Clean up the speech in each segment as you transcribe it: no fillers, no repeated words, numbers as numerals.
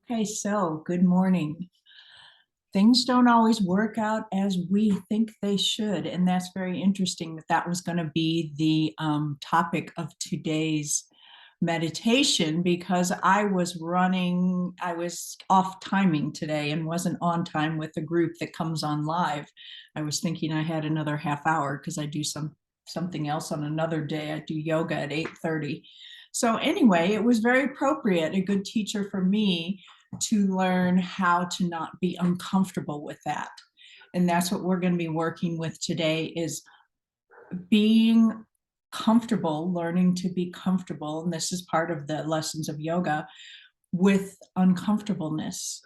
Okay, so good morning. Things don't always work out as we think they should, and that's very interesting that was going to be the topic of today's meditation because I was off timing today and wasn't on time with the group that comes on live. I was thinking I had another half hour because I do something else on another day. I do yoga at 8:30. So anyway, it was very appropriate, a good teacher for me to learn how to not be uncomfortable with that. And that's what we're going to be working with today is being comfortable, learning to be comfortable. And this is part of the lessons of yoga with uncomfortableness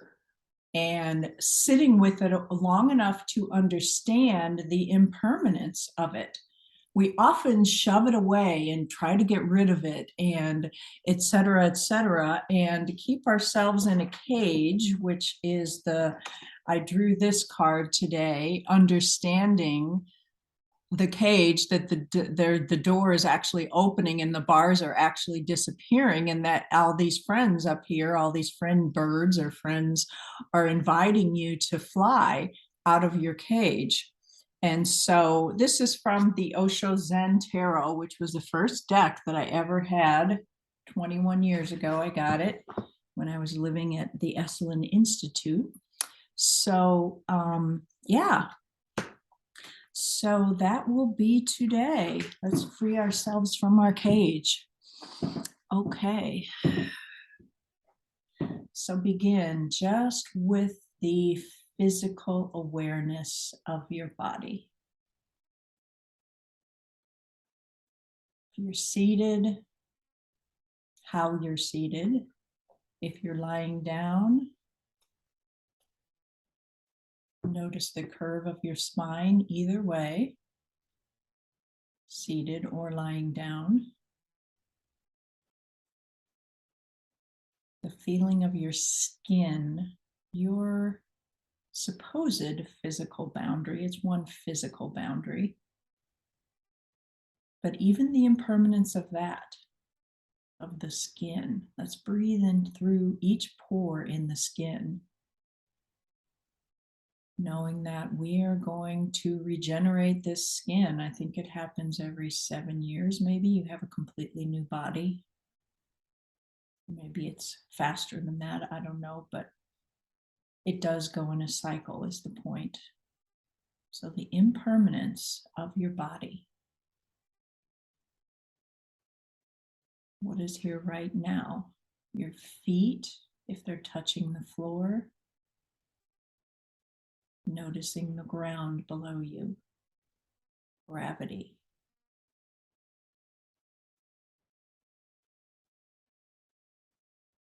and sitting with it long enough to understand the impermanence of it. We often shove it away and try to get rid of it and et cetera, and keep ourselves in a cage, which is I drew this card today, understanding the cage that the door is actually opening and the bars are actually disappearing, and that all these friends up here, all these friend birds or friends are inviting you to fly out of your cage. And so this is from the Osho Zen Tarot, which was the first deck that I ever had 21 years ago. I got it when I was living at the Esalen Institute. So yeah, so that will be today. Let's free ourselves from our cage. Okay. So begin just with the physical awareness of your body. If you're seated, how you're seated. If you're lying down, notice the curve of your spine either way, seated or lying down. The feeling of your skin, your supposed physical boundary. It's one physical boundary. But even the impermanence of that, of the skin, let's breathe in through each pore in the skin, knowing that we are going to regenerate this skin. I think it happens every 7 years. Maybe you have a completely new body. Maybe it's faster than that. I don't know, but it does go in a cycle is the point. So the impermanence of your body. What is here right now? Your feet, if they're touching the floor, noticing the ground below you, gravity.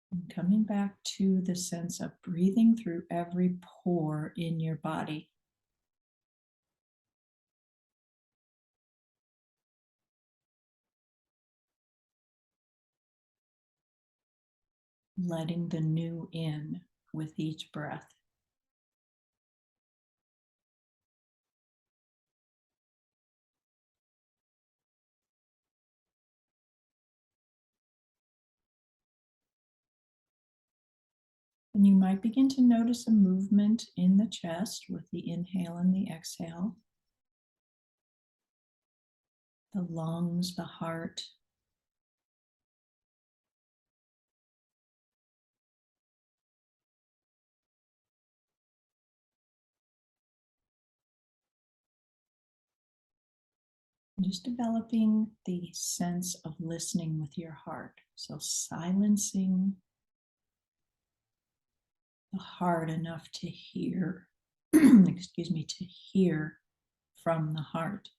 And coming back to the sense of breathing through every pore in your body. Letting the new in with each breath. And you might begin to notice a movement in the chest with the inhale and the exhale. The lungs, the heart. Just developing the sense of listening with your heart. So silencing the heart enough to hear, excuse me, to hear from the heart.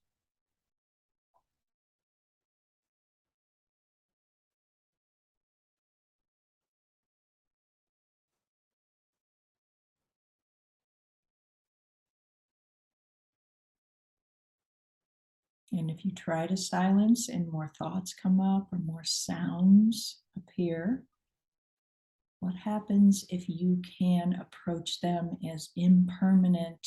And if you try to silence and more thoughts come up or more sounds appear, what happens if you can approach them as impermanent,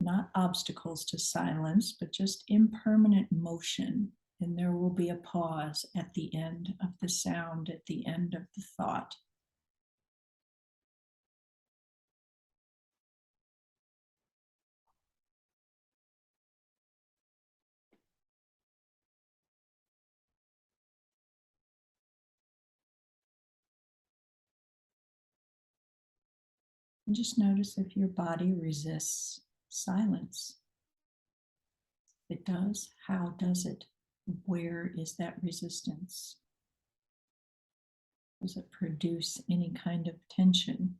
not obstacles to silence, but just impermanent motion? And there will be a pause at the end of the sound, at the end of the thought. And just notice if your body resists silence. If it does, how does it? Where is that resistance? Does it produce any kind of tension?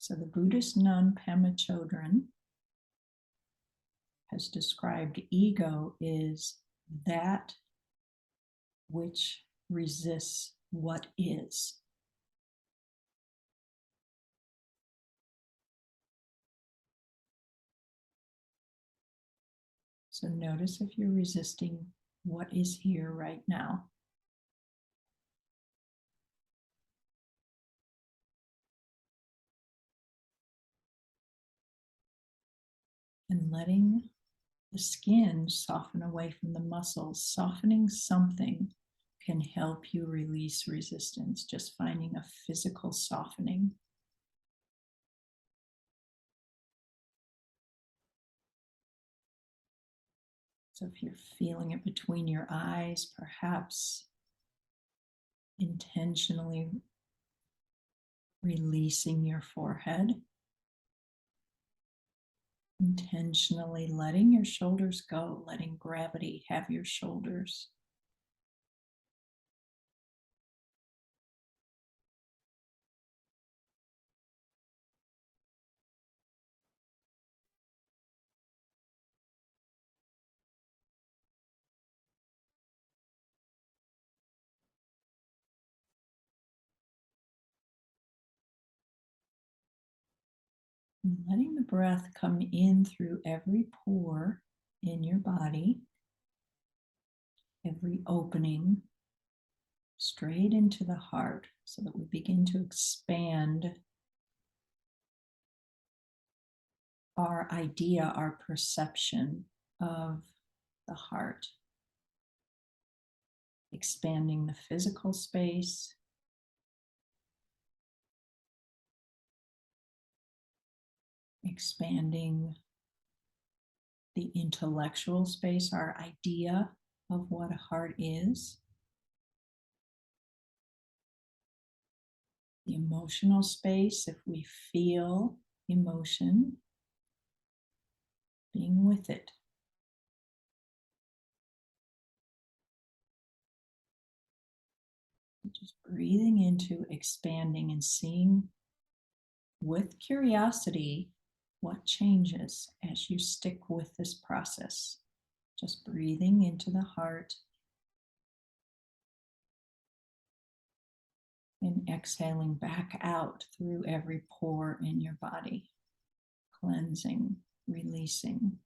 So the Buddhist nun Pema Chodron has described ego is that which resists what is. So notice if you're resisting what is here right now. And letting the skin soften away from the muscles. Softening something can help you release resistance, just finding a physical softening. So if you're feeling it between your eyes, perhaps intentionally releasing your forehead, intentionally letting your shoulders go, letting gravity have your shoulders. And letting the breath come in through every pore in your body, every opening, straight into the heart, so that we begin to expand our idea, our perception of the heart, expanding the physical space, expanding the intellectual space, our idea of what a heart is, the emotional space, if we feel emotion, being with it. Just breathing into expanding and seeing with curiosity what changes as you stick with this process. Just breathing into the heart and exhaling back out through every pore in your body, cleansing, releasing.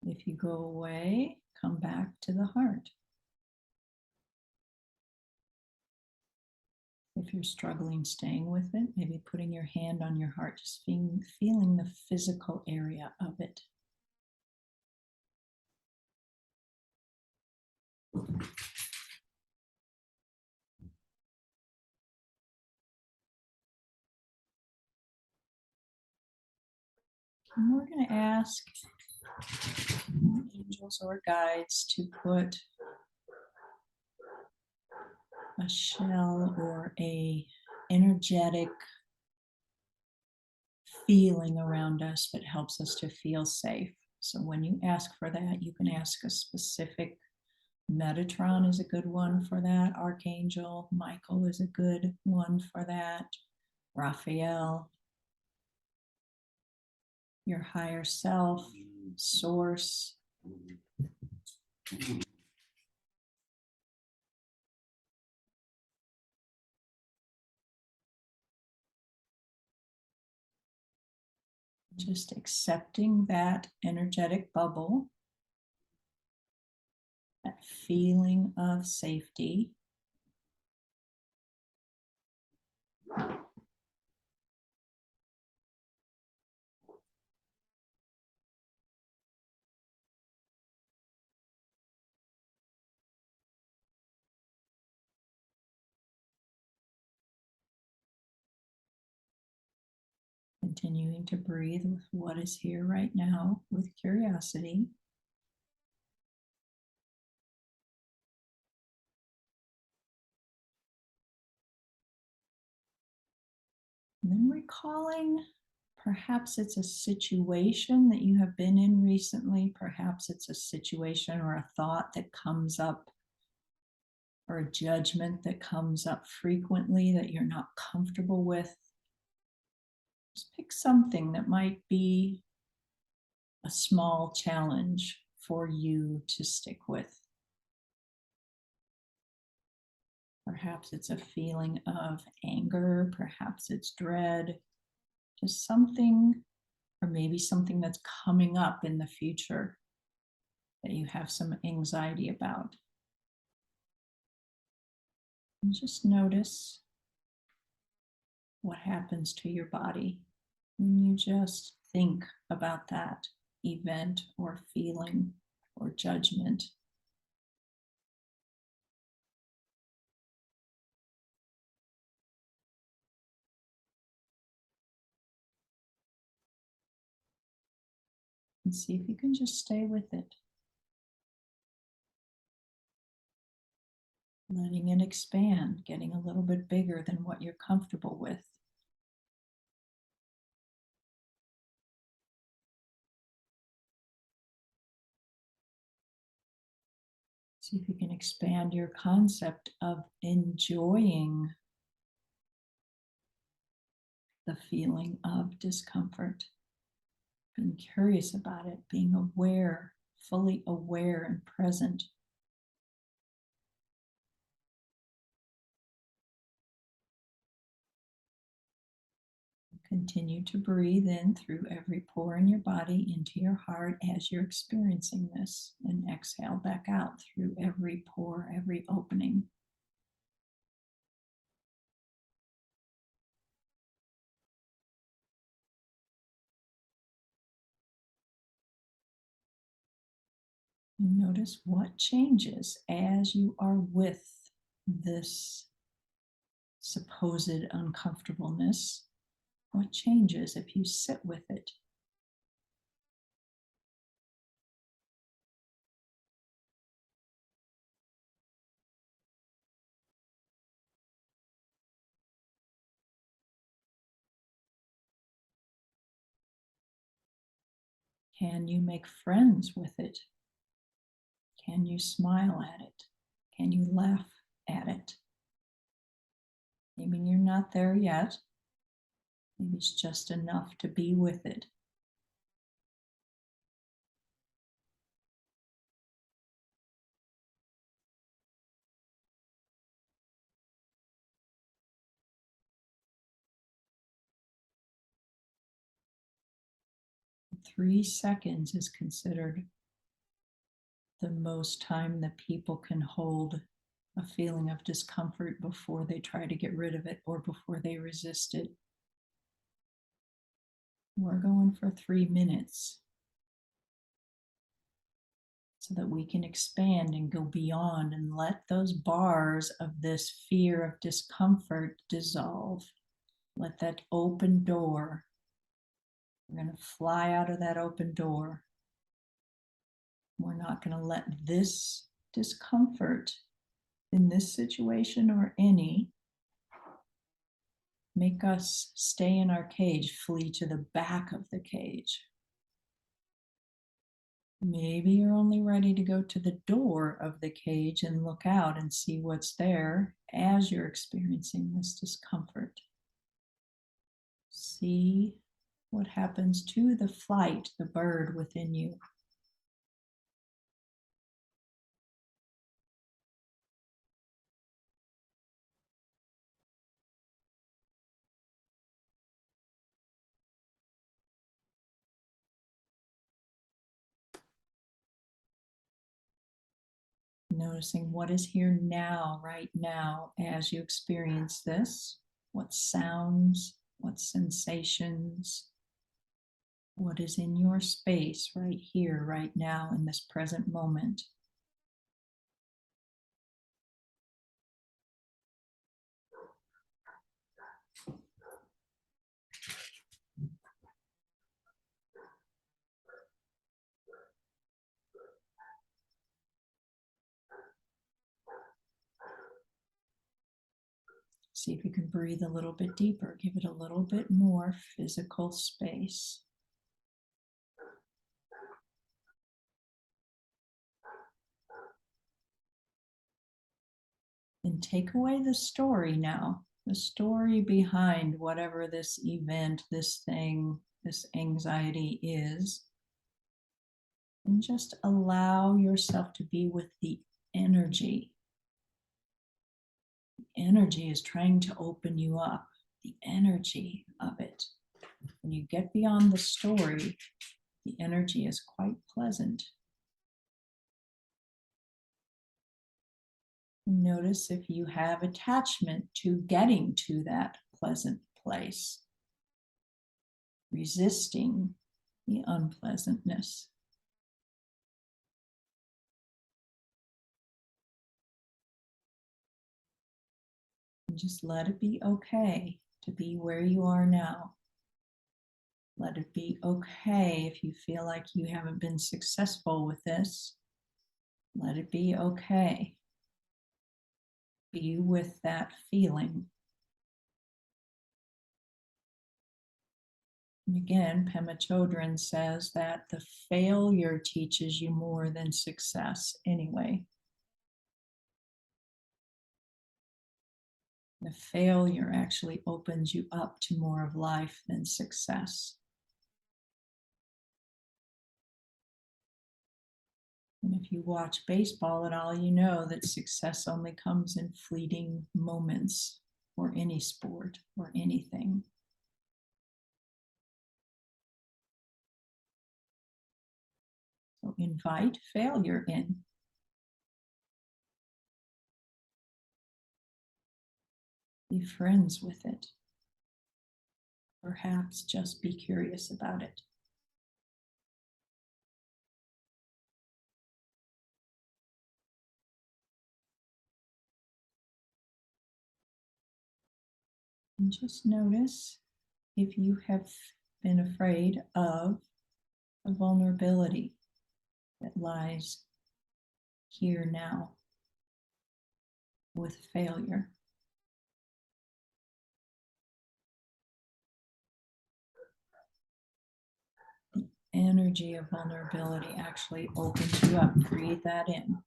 If you go away, come back to the heart. If you're struggling staying with it, maybe putting your hand on your heart, just feeling the physical area of it. And we're going to ask angels or guides to put a shell or a energetic feeling around us that helps us to feel safe. So when you ask for that, you can ask a specific. Metatron is a good one for that. Archangel Michael is a good one for that. Raphael, your higher self, source. Just accepting that energetic bubble, that feeling of safety. Continuing to breathe with what is here right now with curiosity. And then recalling, perhaps it's a situation that you have been in recently, perhaps it's a situation or a thought that comes up, or a judgment that comes up frequently that you're not comfortable with. Just pick something that might be a small challenge for you to stick with. Perhaps it's a feeling of anger, perhaps it's dread, just something, or maybe something that's coming up in the future that you have some anxiety about. And just notice what happens to your body when you just think about that event or feeling or judgment. And see if you can just stay with it, letting it expand, getting a little bit bigger than what you're comfortable with. See if you can expand your concept of enjoying the feeling of discomfort, being curious about it, being aware, fully aware and present. Continue to breathe in through every pore in your body into your heart as you're experiencing this, and exhale back out through every pore, every opening. And notice what changes as you are with this supposed uncomfortableness. What changes if you sit with it? Can you make friends with it? Can you smile at it? Can you laugh at it? Maybe you're not there yet. Maybe it's just enough to be with it. Three seconds is considered the most time that people can hold a feeling of discomfort before they try to get rid of it or before they resist it. We're going for 3 minutes so that we can expand and go beyond and let those bars of this fear of discomfort dissolve. Let that open door, we're going to fly out of that open door. We're not going to let this discomfort in this situation or any make us stay in our cage, flee to the back of the cage. Maybe you're only ready to go to the door of the cage and look out and see what's there as you're experiencing this discomfort. See what happens to the flight, the bird within you. Noticing what is here now, right now, as you experience this. What sounds, what sensations, what is in your space right here, right now, in this present moment. See if you can breathe a little bit deeper. Give it a little bit more physical space. And take away the story now, the story behind whatever this event, this thing, this anxiety is. And just allow yourself to be with the energy. The energy is trying to open you up, the energy of it. When you get beyond the story, the energy is quite pleasant. Notice if you have attachment to getting to that pleasant place, resisting the unpleasantness. And just let it be okay to be where you are now. Let it be okay if you feel like you haven't been successful with this. Let it be okay. Be with that feeling. And again, Pema Chodron says that the failure teaches you more than success anyway. The failure actually opens you up to more of life than success. And if you watch baseball at all, you know that success only comes in fleeting moments, or any sport or anything. So invite failure in. Be friends with it. Perhaps just be curious about it. And just notice if you have been afraid of a vulnerability that lies here now with failure. The energy of vulnerability actually opens you up. Breathe that in.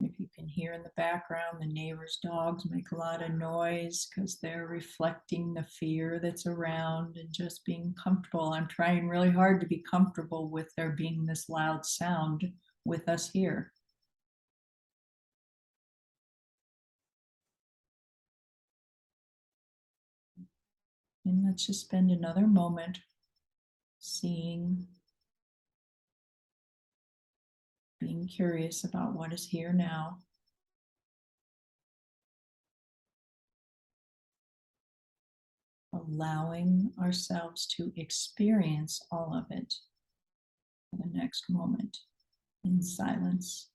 If you can hear in the background, the neighbors' dogs make a lot of noise because they're reflecting the fear that's around, and just being comfortable. I'm trying really hard to be comfortable with there being this loud sound with us here. And let's just spend another moment seeing, being curious about what is here now. Allowing ourselves to experience all of it for the next moment in silence.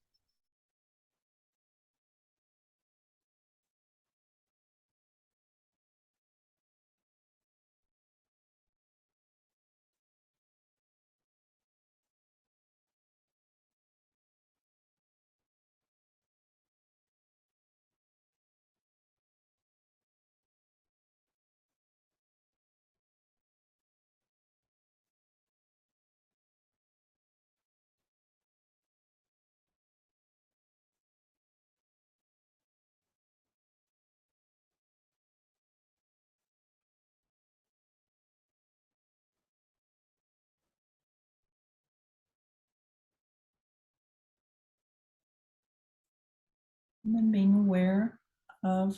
And then being aware of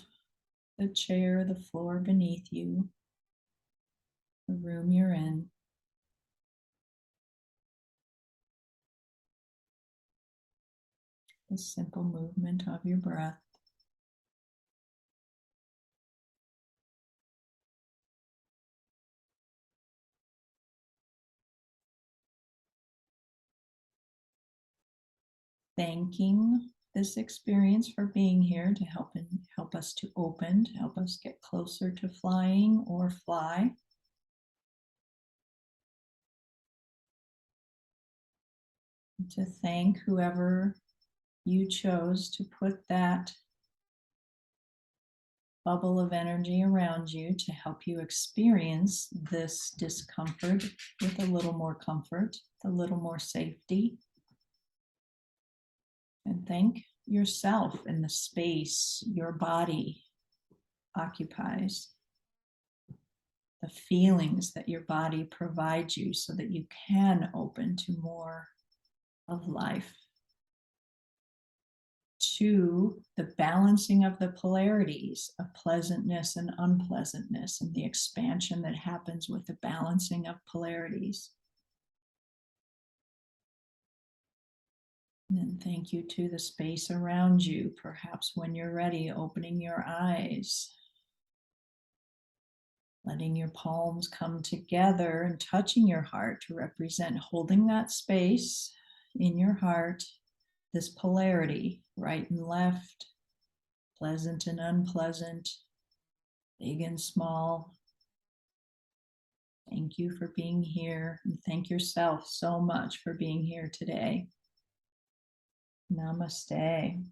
the chair, the floor beneath you, the room you're in. The simple movement of your breath. Thanking this experience for being here to help us to open, to help us get closer to flying or fly. To thank whoever You chose to put that bubble of energy around you to help you experience this discomfort with a little more comfort, a little more safety. And thank yourself in the space your body occupies, the feelings that your body provides you so that you can open to more of life, to the balancing of the polarities of pleasantness and unpleasantness and the expansion that happens with the balancing of polarities. And then thank you to the space around you, perhaps when you're ready, opening your eyes, letting your palms come together and touching your heart to represent holding that space in your heart, this polarity, right and left, pleasant and unpleasant, big and small. Thank you for being here, and thank yourself so much for being here today. Namaste.